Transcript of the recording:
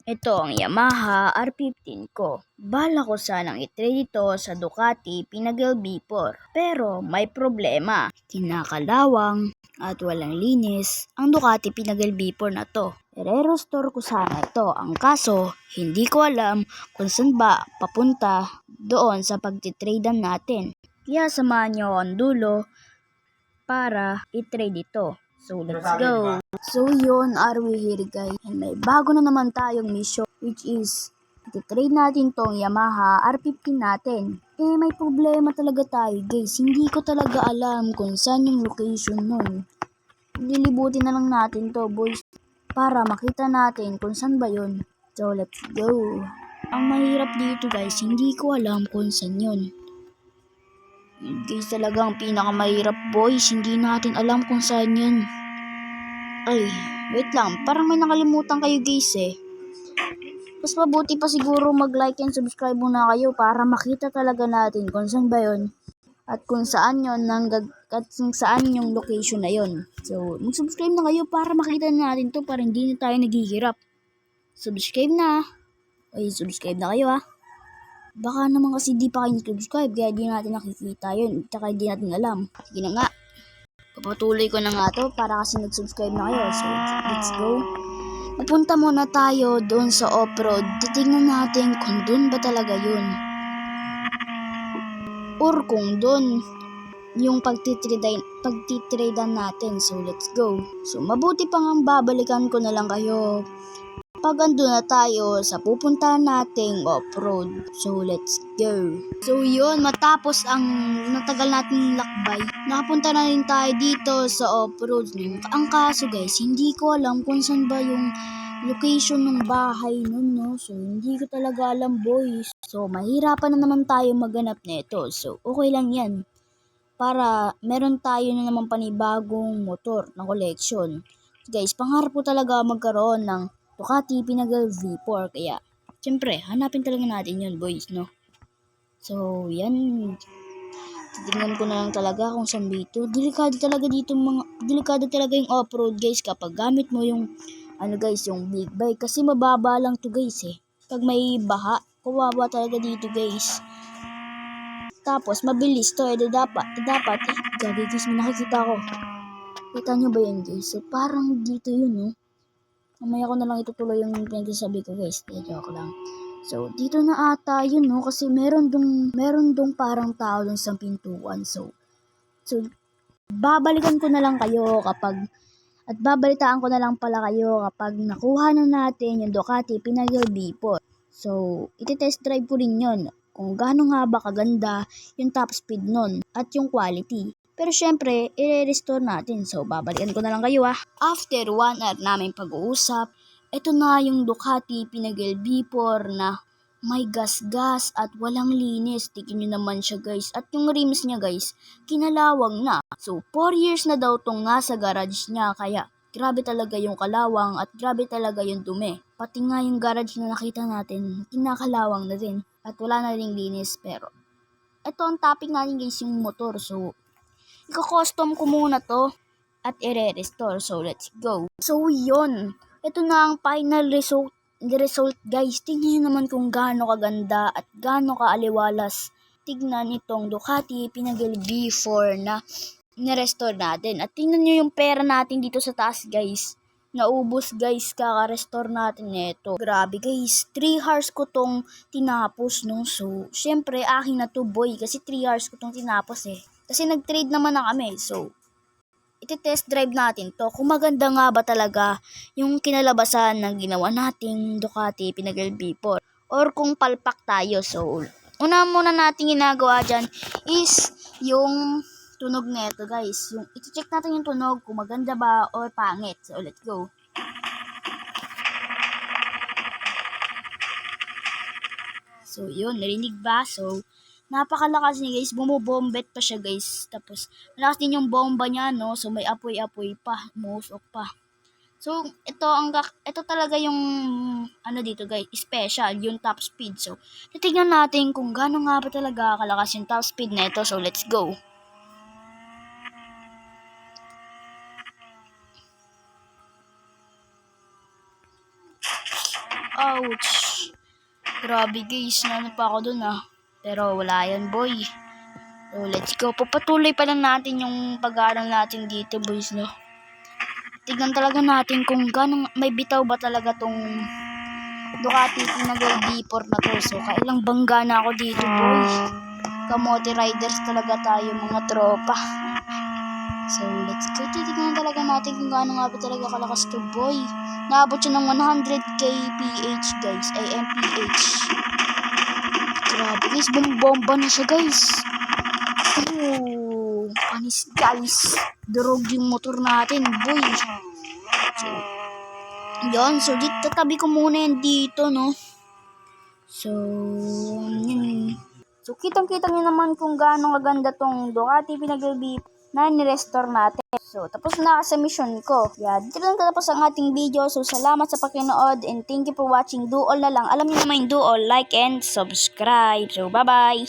Ito ang Yamaha R15 ko. Bala ko sanang i-trade ito sa Ducati Pinnacle V4. Pero may problema. Kinakalawang at walang linis ang Ducati Pinnacle V4 na to. I-restore ko sana ito. Ang kaso, hindi ko alam kung saan ba papunta doon sa pagtitradean natin. Kaya samahan niyo ang dulo para i-trade ito. So let's go! So yun, are we here guys? And may bago na naman tayong mission, which is i-trade natin tong Yamaha R15 natin. May problema talaga tayo guys. Hindi ko talaga alam kung saan yung location nun. Lilibutin na lang natin to boys para makita natin kung saan ba yun. So let's go! Ang mahirap dito guys, hindi ko alam kung saan yun. Guys, talagang pinakamahirap boys, hindi natin alam kung saan yun. Ay, wait lang, parang may nakalimutan kayo guys eh. Mas mabuti pa siguro mag-like and subscribe muna kayo para makita talaga natin kung saan ba yun. At kung saan yun, at kung saan yung location na yun. So, mag-subscribe na kayo para makita natin to para hindi na tayo naghihirap. Subscribe na. Ay, subscribe na kayo ha. Baka naman kasi di pa kayo subscribe kaya di natin nakikita yun. Tsaka di natin alam. Sige na nga. Papatuloy ko na nga to para kasi nag-subscribe na kayo. So, let's go. Pupunta muna tayo doon sa off-road. Titignan natin kung doon ba talaga yun. Or kung doon yung pagtitradean natin. So, let's go. So, mabuti pa nga babalikan ko na lang kayo pag ando na tayo sa pupuntahan nating off-road. So, let's go. So, yun. Matapos ang natagal nating lakbay, nakapunta na rin tayo dito sa off-road. Ang kaso guys, hindi ko alam kung saan ba yung location ng bahay nun, no? So, hindi ko talaga alam boys. So, mahirapan na naman tayo maghanap nito. So, okay lang yan. Para meron tayo na naman panibagong motor na collection. Guys, pangarap ko talaga magkaroon ng Ducati Pinnacle V4. Kaya, syempre, hanapin talaga natin yun, boys, no? So, yan. Titignan ko na lang talaga kung saan dito. Delikado talaga yung off-road, guys, kapag gamit mo yung, guys, yung big bike. Kasi mababa lang to, guys, eh. Pag may baha, kawawa talaga dito, guys. Tapos, mabilis to, dapat, gagi, guys, may nakikita ko. Kita nyo ba yun, guys? So, parang dito yun, no? Mamaya ko na lang itutuloy yung pinagsasabi ko guys. Joke lang. So, dito na ata yun, no? Kasi meron dong parang tao dun sa pintuan. So, babalikan ko na lang kayo at babalitaan ko na lang pala kayo kapag nakuha na natin yung Ducati Pinnacle V4. So, iti-test drive ko rin yun. Kung gaano nga ba kaganda yung top speed nun at yung quality. Pero syempre, i-restore natin. So, babalikan ko na lang kayo ha. After 1 hour naming pag-uusap, ito na yung Ducati Pinnacle V4 na may gas-gas at walang linis. Tignan nyo naman siya guys. At yung rims niya guys, kinalawang na. So, 4 years na daw tong nasa garage niya. Kaya, grabe talaga yung kalawang at grabe talaga yung dumi. Pati nga yung garage na nakita natin, kinakalawang na din. At wala na ring linis. Pero, ito ang topic natin guys, yung motor. So, iko-custom ko muna to at i-restore. So, let's go. So, yun. Ito na ang final result guys. Tingnan nyo naman kung gaano kaganda at gaano kaaliwalas. Tignan itong Ducati Pinnacle V4 na ni-restore natin. At tingnan nyo yung pera natin dito sa taas guys. Naubos guys, kaka-restore natin nito. Grabe guys, 3 hours ko tong tinapos no. So, syempre akin na to boy kasi 3 hours ko tong tinapos eh. Kasi nag-trade naman na kami. So, iti-test drive natin to. Kung maganda nga ba talaga yung kinalabasan ng ginawa nating Ducati Pinnacle V4. Or kung palpak tayo. So, una muna natin ginagawa dyan is yung tunog neto guys. Yung iti-check natin yung tunog kung maganda ba or pangit. So, let's go. So, yun. Narinig ba? So, napakalakas niya guys, bumubombet pa siya guys. Tapos, malakas din yung bomba niya, no? So, may apoy-apoy pa, umusok pa. So, ito talaga yung, dito guys, special, yung top speed. So, titignan natin kung gaano nga ba talaga kalakas yung top speed na ito. So, let's go. Ouch! Grabe guys, ano pa ako dun Pero wala yan boy. So let's go. Papatuloy pa lang natin yung pag-aaral natin dito boys Tignan talaga natin kung gaano may bitaw ba talaga tong Ducati Pinagel D4 na to. So kailang bangga na ako dito boy. Kamote riders talaga tayo mga tropa. So let's go. Titignan talaga natin kung gaano nga ba talaga kalakas to boy. Naabot siya ng 100k PH guys. Ay MPH. Grabe guys. Bomba na siya guys. Oh, panis guys. Durog yung motor natin boy. So yun. So tatabi ko muna yan dito So yun. So kitang-kita nyo naman kung gaano kaganda tong Ducati Pinagel D4 na ni-restore natin. So, tapos na sa mission ko. Dito lang tapos ang ating video. So, salamat sa pakinood and thank you for watching. Do all na lang. Alam niyo naman yung do all, like and subscribe. So, bye-bye!